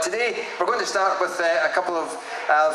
Today we're going to start with a couple of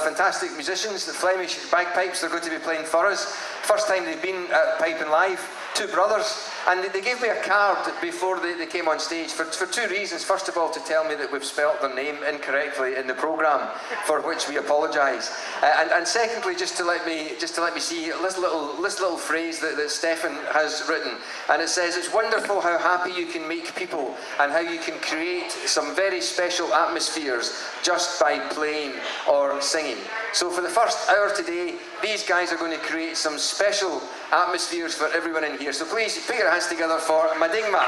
fantastic musicians, the Flemish Bagpipes. They're going to be playing for us. First time they've been at Piping Live, two brothers, and they gave me a card before they came on stage for two reasons. First of all, to tell me that we've spelt their name incorrectly in the programme, for which we apologise, and secondly, just to let me see this little phrase that Stefan has written, and it says, "It's wonderful how happy you can make people and how you can create some very special atmospheres just by playing or singing." So for the first hour today, these guys are going to create some special atmospheres for everyone in here. So please put your hands together for Madingma.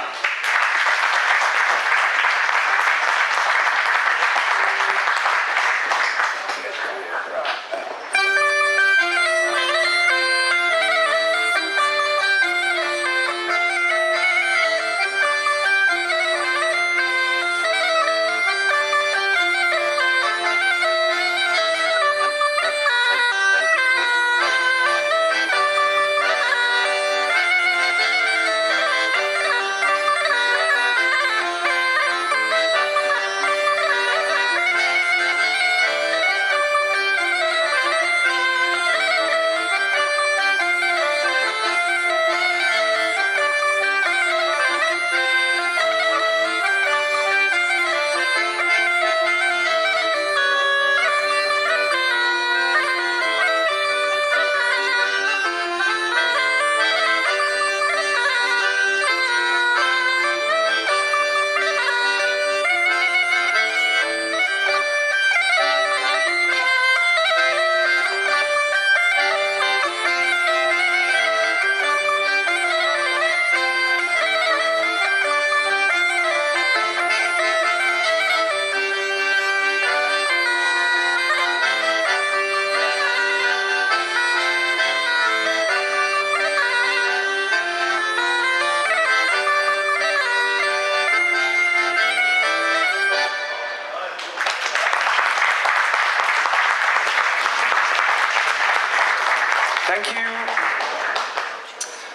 Thank you.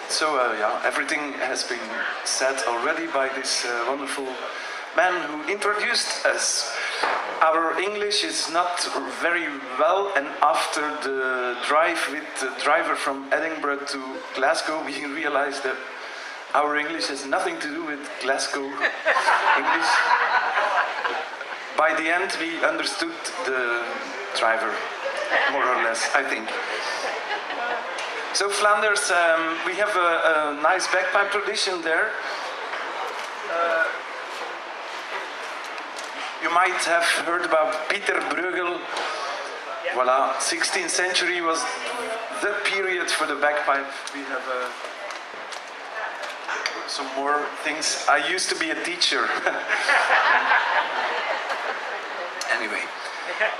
So everything has been said already by this wonderful man who introduced us. Our English is not very well, and after the drive with the driver from Edinburgh to Glasgow, we realized that our English has nothing to do with Glasgow English. By the end, we understood the driver, more or less, I think. So Flanders, we have a nice bagpipe tradition there. You might have heard about Peter Bruegel. Voilà, 16th century was the period for the bagpipe. We have some more things. I used to be a teacher. Anyway.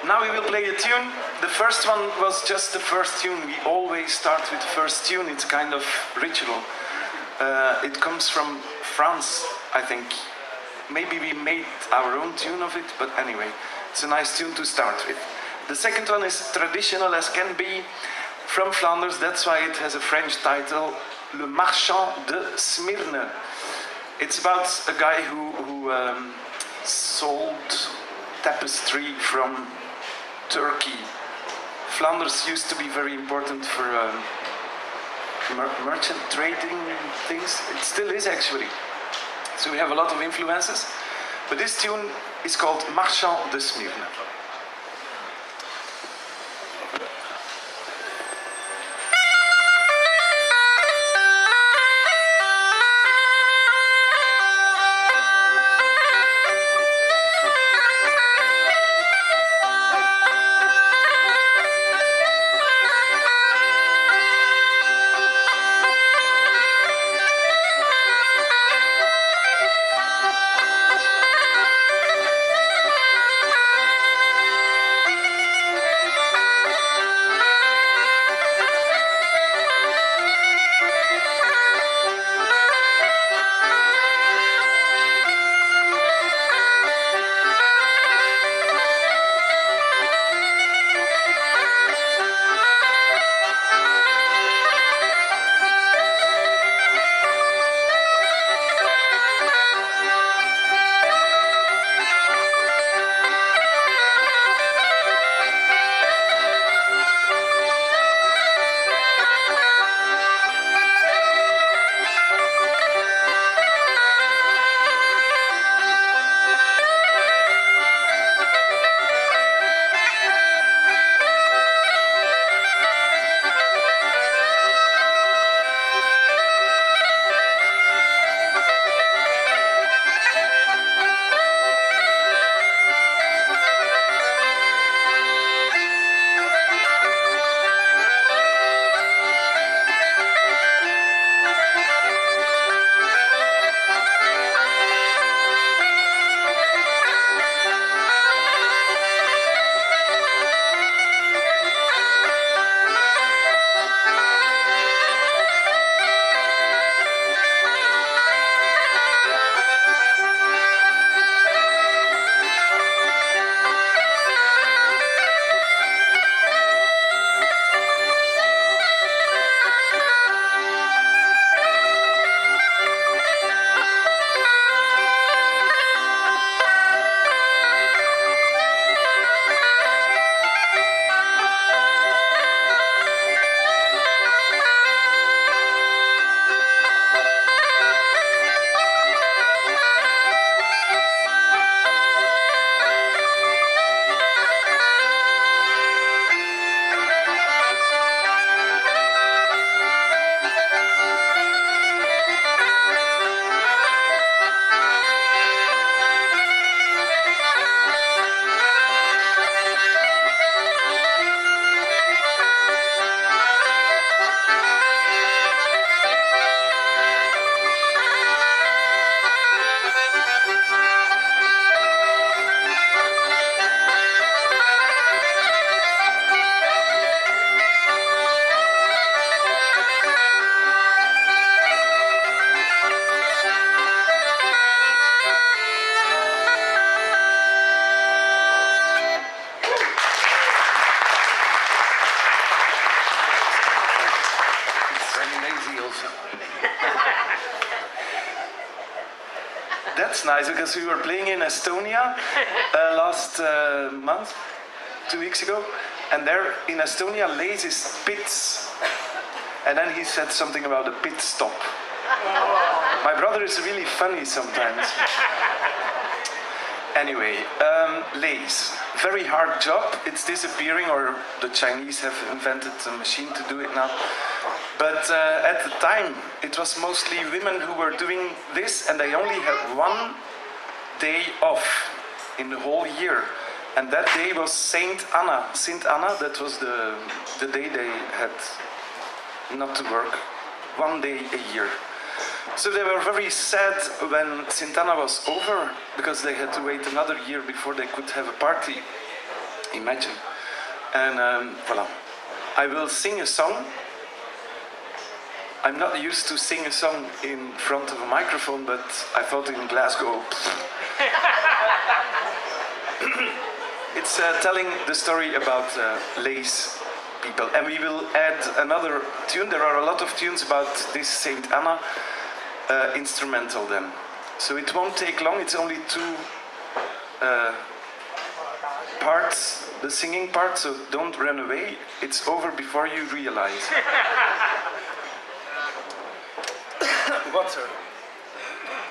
Now we will play a tune. The first one was just the first tune. We always start with the first tune. It's kind of ritual. It comes from France, I think. Maybe we made our own tune of it, but anyway, it's a nice tune to start with. The second one is traditional as can be, from Flanders. That's why it has a French title, Le Marchand de Smyrne. It's about a guy who sold tapestry from Turkey. Flanders used to be very important for merchant trading things. It still is actually. So we have a lot of influences. But this tune is called Marchand de Smyrne. also. That's nice because we were playing in Estonia last month, 2 weeks ago, and there in Estonia, lays is pits. And then he said something about a pit stop. My brother is really funny sometimes. Anyway, lays. Very hard job. It's disappearing, or the Chinese have invented a machine to do it now. But at the time, it was mostly women who were doing this, and they only had 1 day off in the whole year. And that day was Saint Anna. Saint Anna, that was the day they had not to work. 1 day a year. So they were very sad when Saint Anna was over, because they had to wait another year before they could have a party. Imagine. And voilà. I will sing a song. I'm not used to sing a song in front of a microphone, but I thought in Glasgow. It's telling the story about lace people. And we will add another tune. There are a lot of tunes about this Saint Anna, instrumental then. So it won't take long, it's only 2 parts, the singing part, so don't run away. It's over before you realize. Water.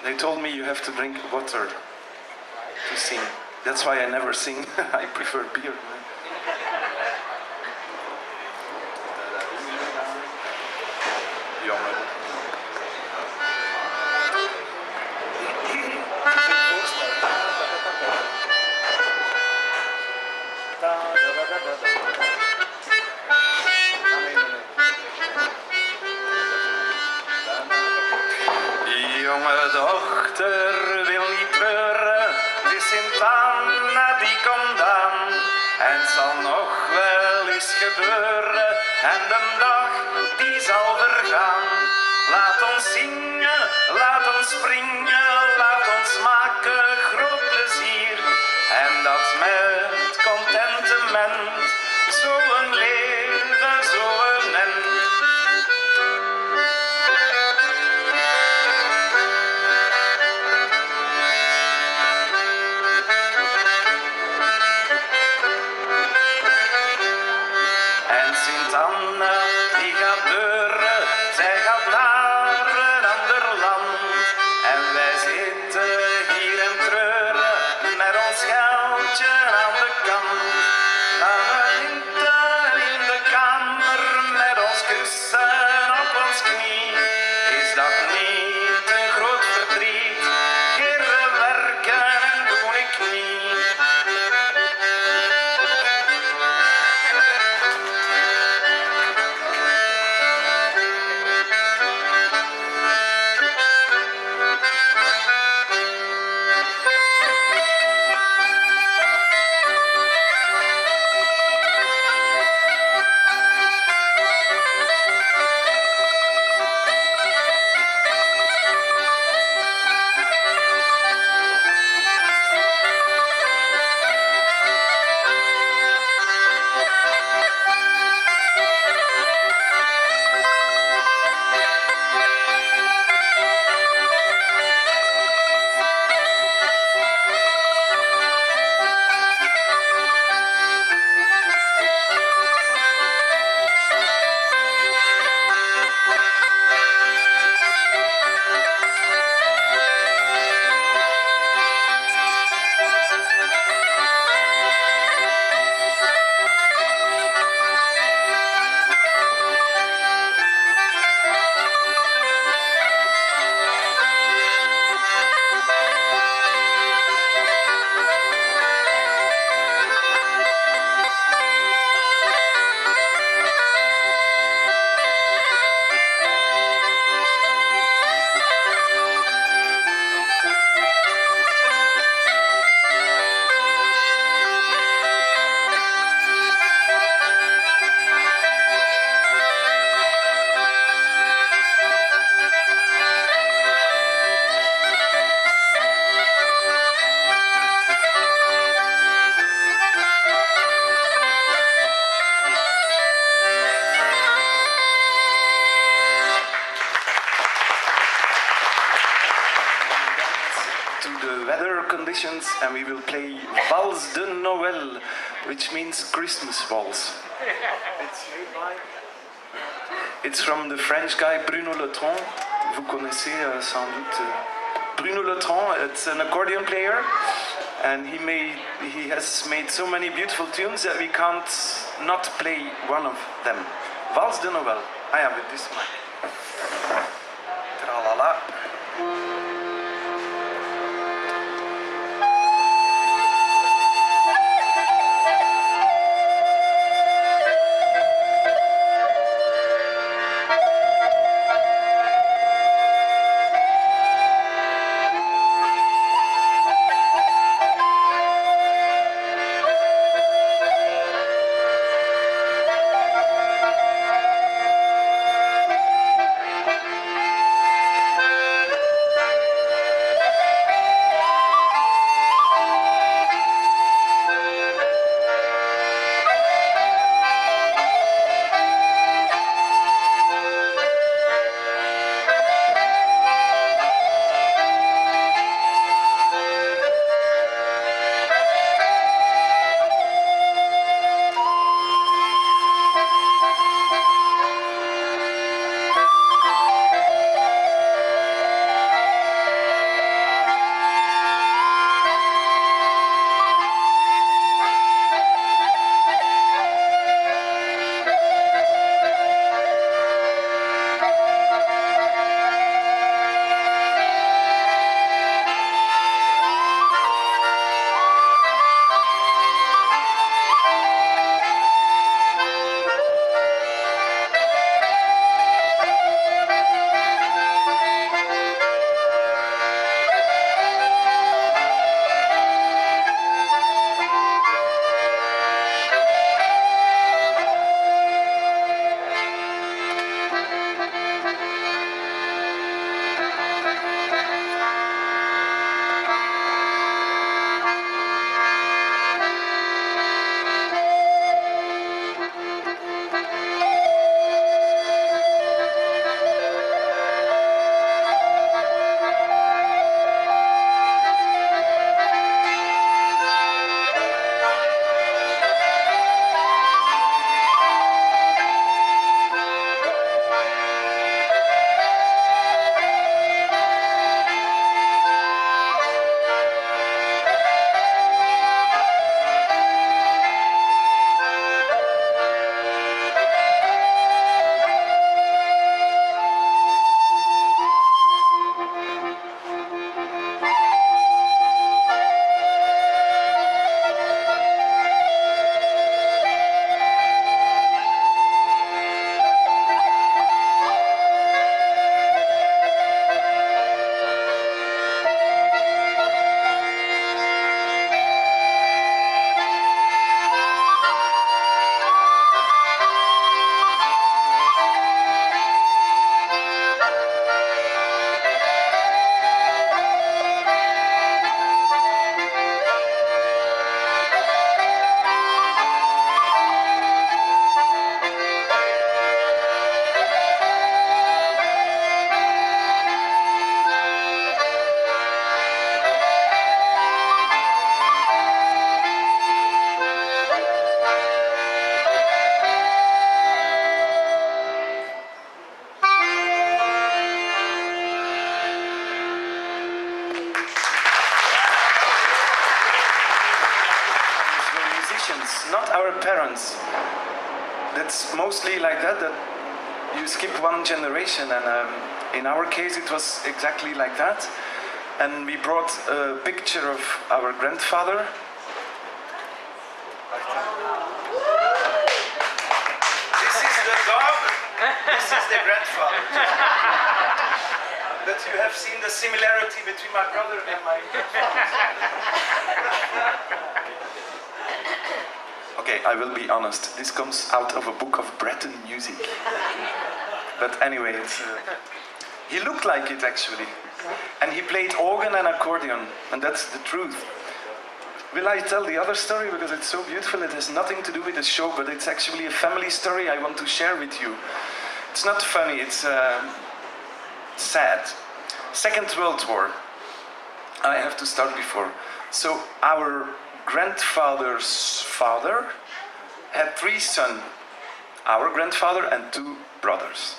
They told me you have to drink water to sing. That's why I never sing. I prefer beer. Jonge dochter wil niet treuren, het is Sint Anna die komt aan. En het zal nog wel eens gebeuren, en de dag die zal vergaan. Laat ons zingen, laat ons springen, laat ons maken groot plezier. En dat met contentement, zo'n leven, zo'n end. Sint Anna, die gaat deuren, zij gaat naar een ander land. En wij zitten hier en treuren, met ons geldje aan de kant. Gaan we linten in de kamer, met ons kussen op ons knie. Is dat niet een groot verdriet? Geren werken en doe ik niet. musicians, and we will play Valse de Noël, which means Christmas waltz. It's from the French guy Bruno Letron. Vous connaissez sans doute Bruno Letron. It's an accordion player, and he has made so many beautiful tunes that we can't not play one of them. Valse de Noël. I have it this mic. Tra-la-la. Not our parents. That's mostly like that you skip one generation, and in our case it was exactly like that. And we brought a picture of our grandfather. This is the dog, this is the grandfather. But you have seen the similarity between my brother and my grandfather. Okay, I will be honest. This comes out of a book of Breton music. But anyway, he looked like it actually. And he played organ and accordion, and that's the truth. Will I tell the other story? Because it's so beautiful. It has nothing to do with the show, but it's actually a family story I want to share with you. It's not funny, it's sad. Second World War. I have to start before. So our grandfather's father had 3 sons, our grandfather and 2 brothers.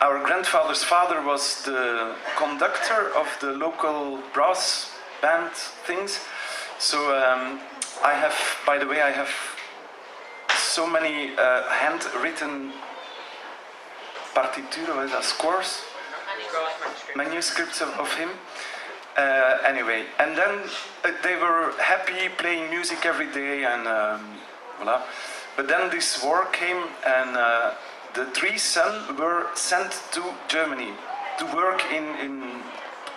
Our grandfather's father was the conductor of the local brass band things. So I have, by the way, I have so many handwritten partituren, scores, manuscripts of him. Anyway, and then they were happy playing music every day, and voila. But then this war came, and the 3 sons were sent to Germany to work in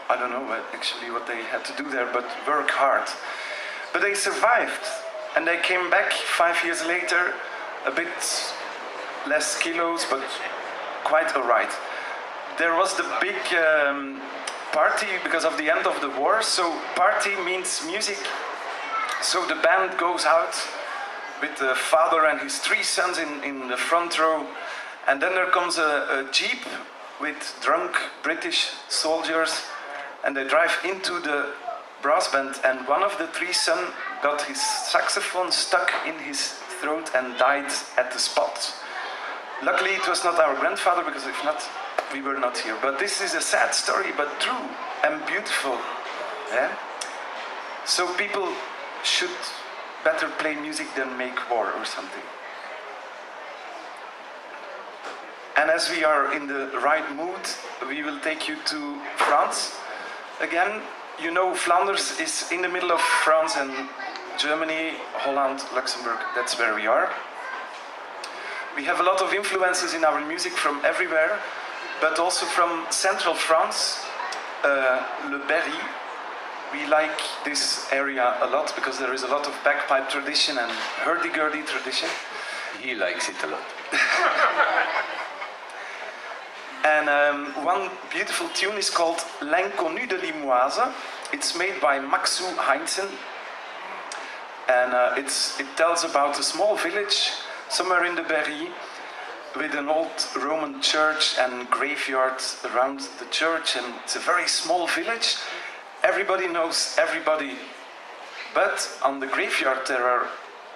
I don't know actually what they had to do there, but work hard. But they survived, and they came back 5 years later, a bit less kilos, but quite all right. There was the big party because of the end of the war, so party means music. So the band goes out with the father and his 3 sons in the front row, and then there comes a jeep with drunk British soldiers, and they drive into the brass band, and one of the 3 sons got his saxophone stuck in his throat and died at the spot. Luckily it was not our grandfather, because if not, we were not here. But this is a sad story, but true and beautiful. Yeah? So people should better play music than make war or something. And as we are in the right mood, we will take you to France. Again, you know, Flanders is in the middle of France and Germany, Holland, Luxembourg, that's where we are. We have a lot of influences in our music from everywhere, but also from central France, Le Berry. We like this area a lot because there is a lot of bagpipe tradition and hurdy-gurdy tradition. He likes it a lot. And one beautiful tune is called L'Inconnu de Limoise. It's made by Maxou Heinzen. And it tells about a small village somewhere in the Berry with an old Roman church and graveyard around the church. And it's a very small village. Everybody knows everybody. But on the graveyard there are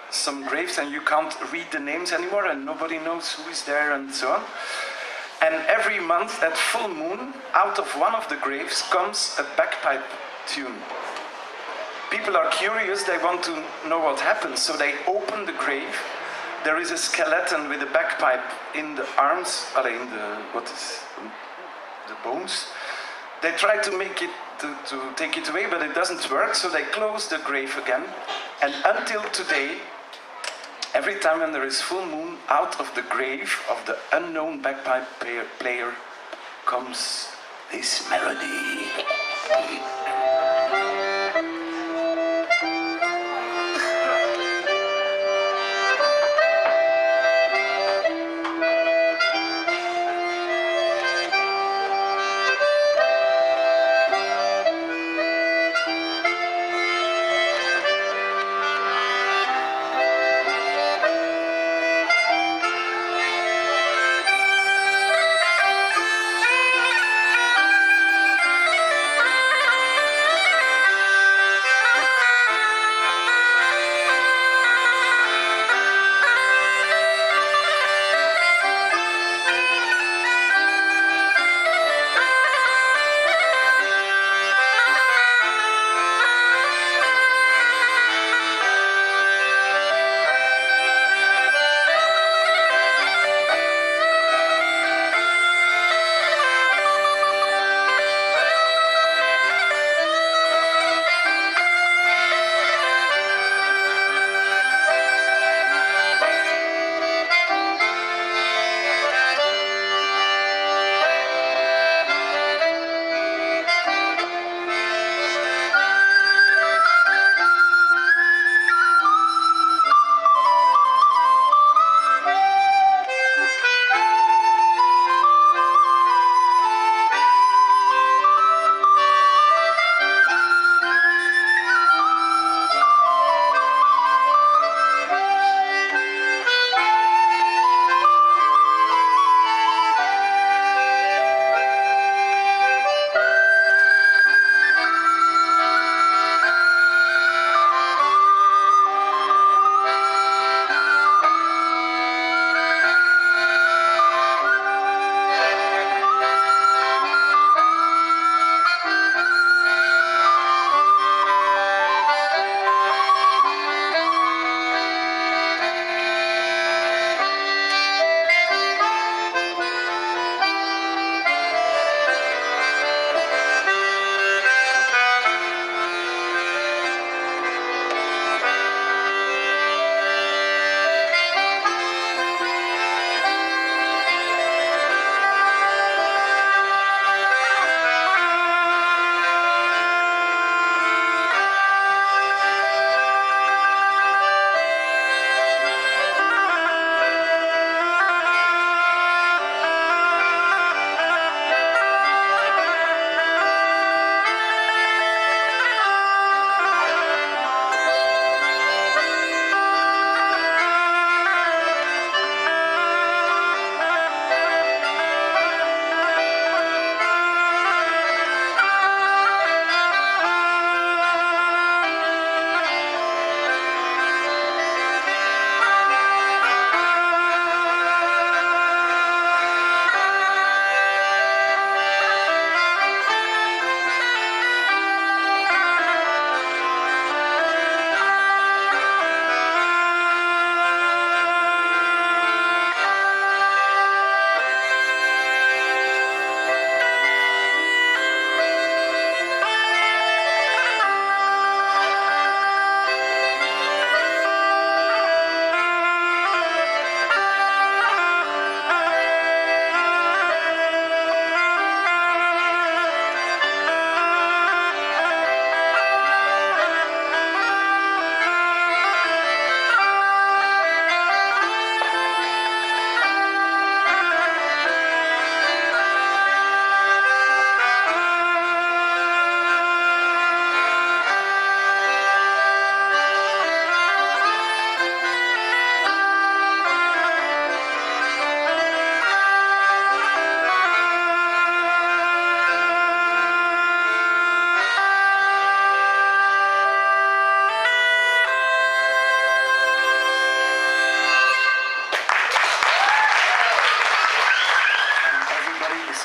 some graves and you can't read the names anymore and nobody knows who is there and so on. And every month at full moon, out of one of the graves comes a bagpipe tune. People are curious, they want to know what happens, so they open the grave. There is a skeleton with a bagpipe in the arms, in the bones. They try to make it, to take it away, but it doesn't work, so they close the grave again. And until today, every time when there is full moon, out of the grave of the unknown bagpipe player comes this melody.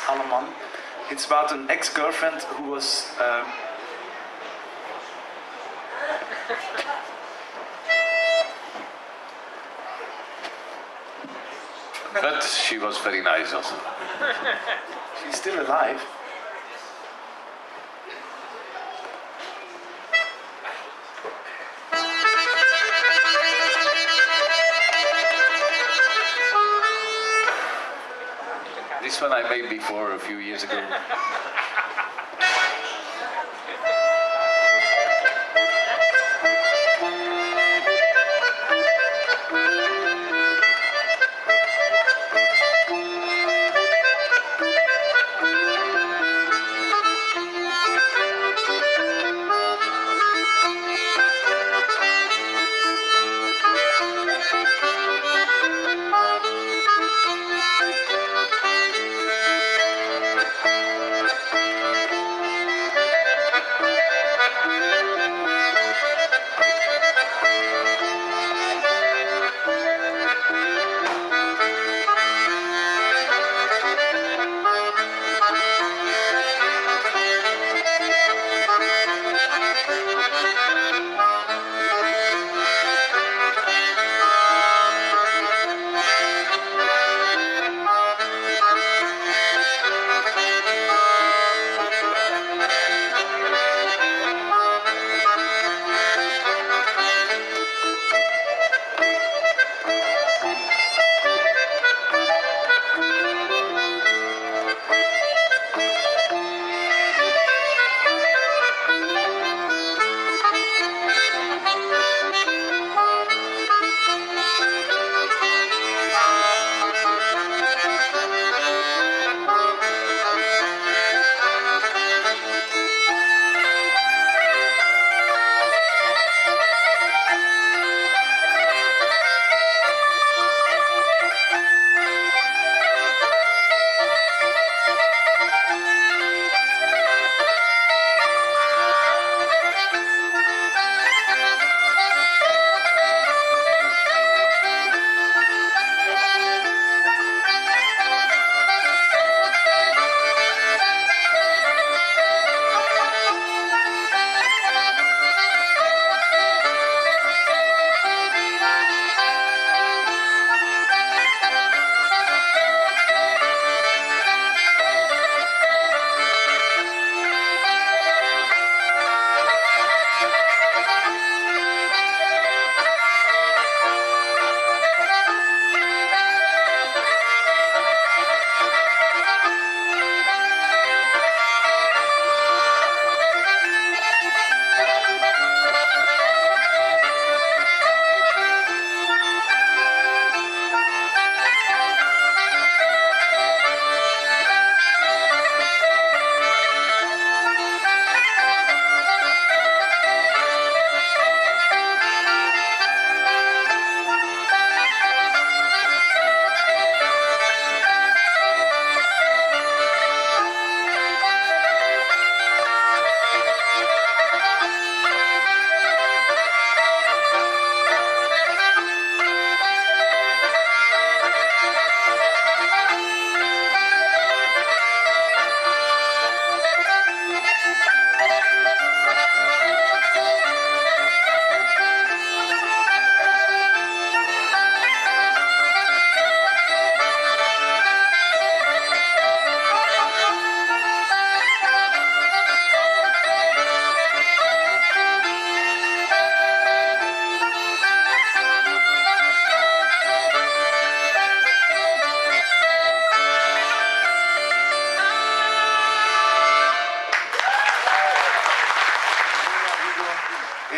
Alleman. It's about an ex-girlfriend who was But she was very nice also. she's still alive. This one I made before a few years ago.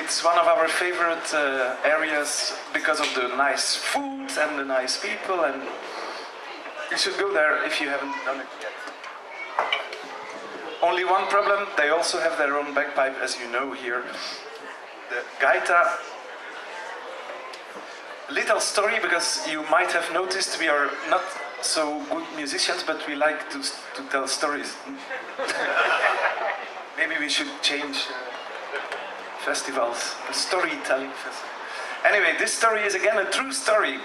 It's one of our favorite areas because of the nice food and the nice people, and you should go there if you haven't done it yet. Only one problem, they also have their own bagpipe, as you know here. The gaita. Little story, because you might have noticed we are not so good musicians, but we like to tell stories. Maybe we should change festivals, a storytelling festival. Anyway, this story is again a true story.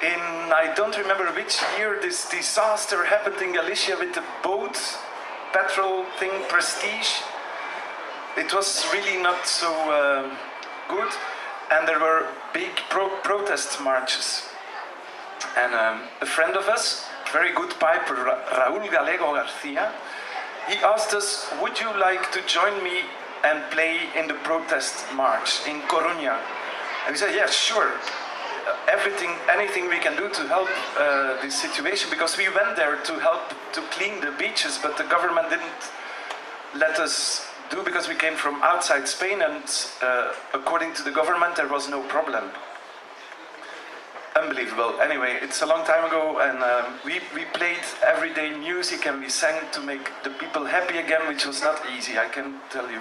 I don't remember which year, this disaster happened in Galicia with the boat, petrol thing, Prestige. It was really not so good, and there were big protest marches. And a friend of us, very good piper, Raúl Galego Garcia, he asked us, would you like to join me and play in the protest march in Coruña? And we said, yes, sure. Anything we can do to help this situation, because we went there to help to clean the beaches, but the government didn't let us do, because we came from outside Spain, and according to the government there was no problem. Unbelievable. Anyway, it's a long time ago, and we played everyday music and we sang to make the people happy again, which was not easy, I can tell you.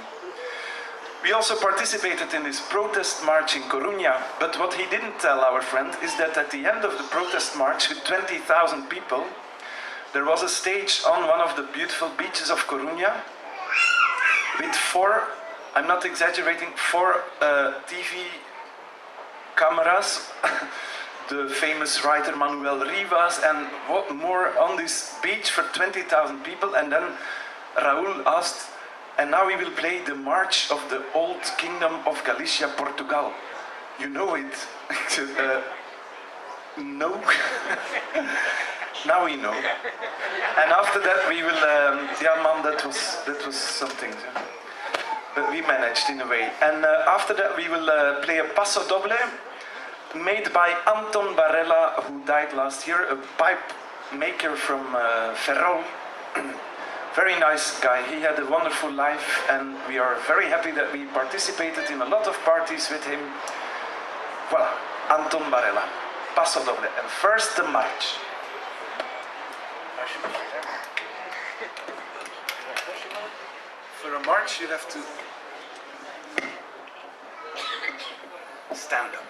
We also participated in this protest march in Coruña, but what he didn't tell our friend is that at the end of the protest march with 20,000 people, there was a stage on one of the beautiful beaches of Coruña with four, I'm not exaggerating, four TV cameras, the famous writer Manuel Rivas, and what more on this beach for 20,000 people. And then Raúl asked, and now we will play the march of the old kingdom of Galicia, Portugal. You know it? No. Now we know. And after that we will, yeah man, that was something. But we managed in a way. And after that we will play a paso doble, made by Anton Barella, who died last year, a pipe maker from Ferrol. Very nice guy. He had a wonderful life, and we are very happy that we participated in a lot of parties with him. Voilà, Anton Barella, paso doble. And first the march. For a march you have to stand up.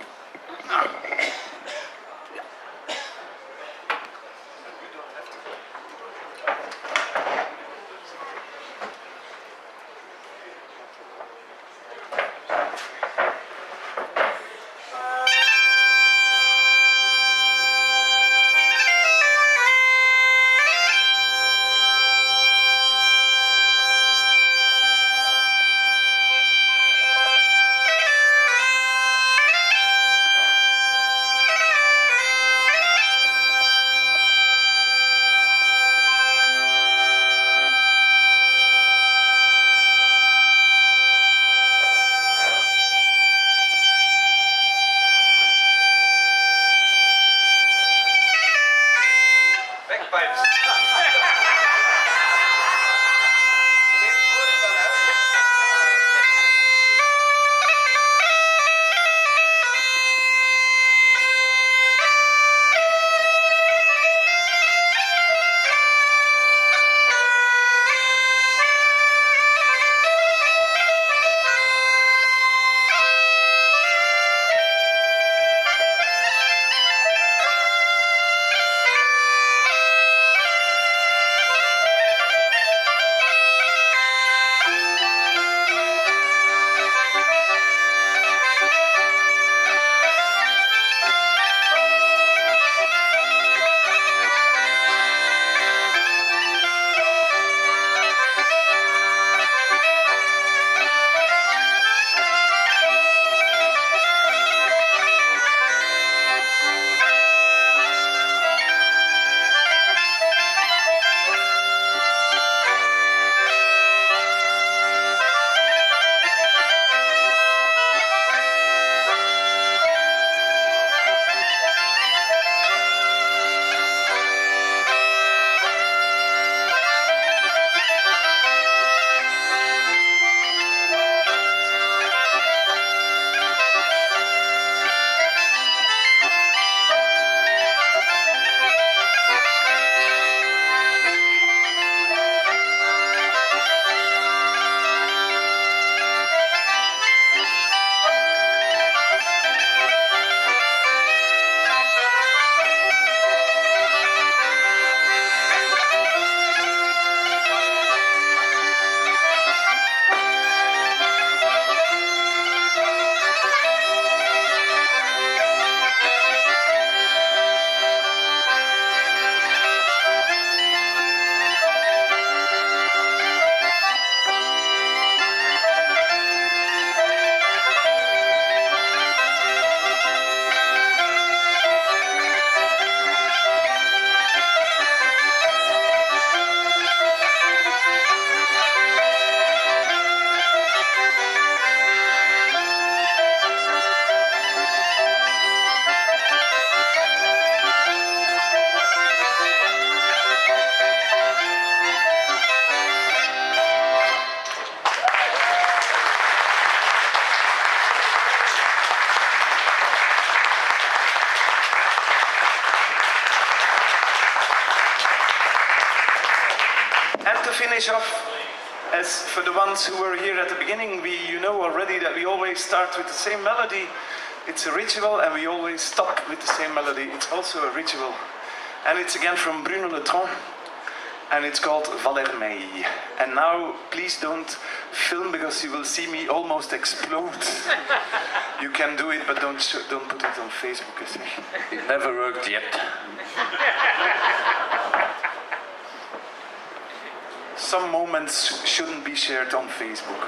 finish off, as for the ones who were here at the beginning, you know already that we always start with the same melody. It's a ritual, and we always stop with the same melody. It's also a ritual. And it's again from Bruno Letron, and it's called Valermei. And now, please don't film, because you will see me almost explode. You can do it, but don't put it on Facebook. It never worked yet. Some moments shouldn't be shared on Facebook.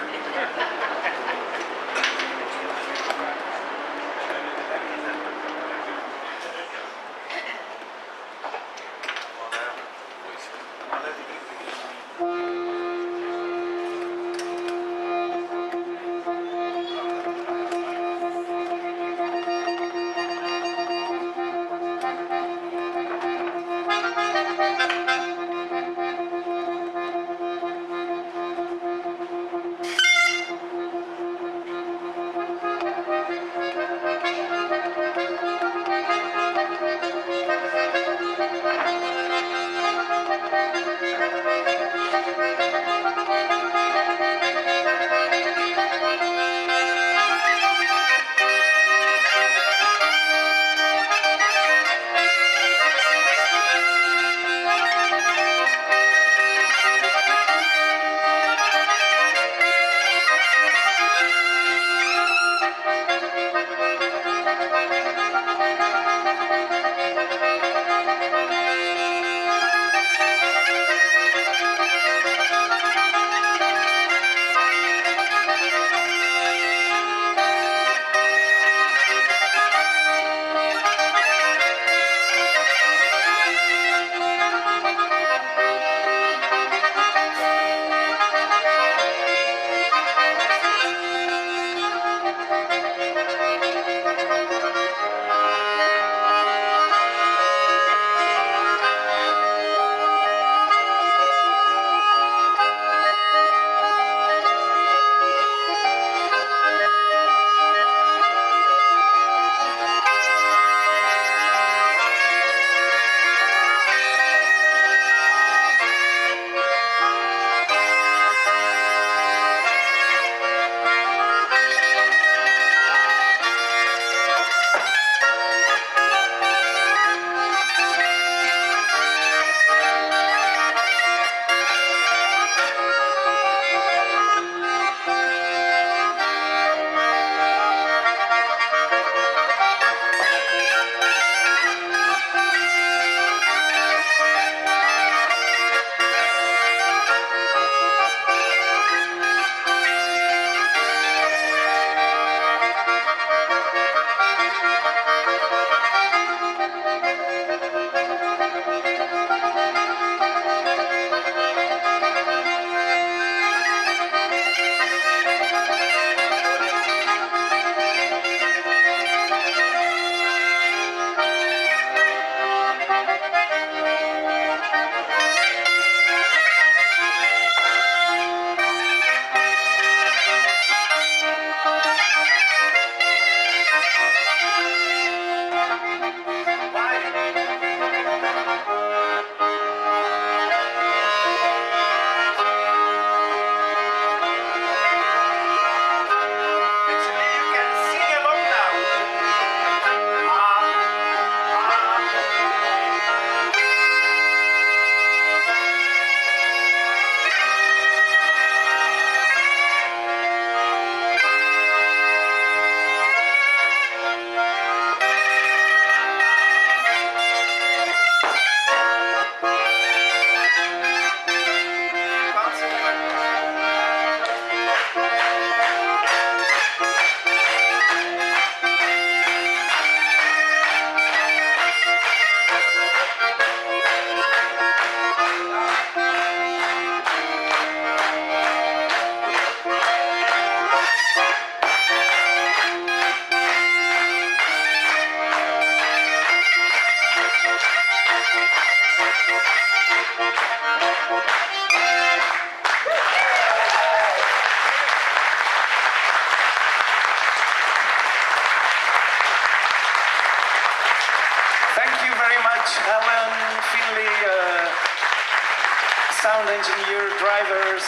sound engineer, drivers,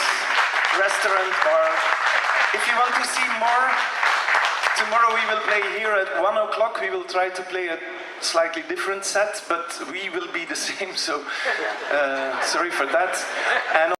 restaurant, bar. If you want to see more, tomorrow we will play here at 1 o'clock. We will try to play a slightly different set, but we will be the same, so sorry for that. And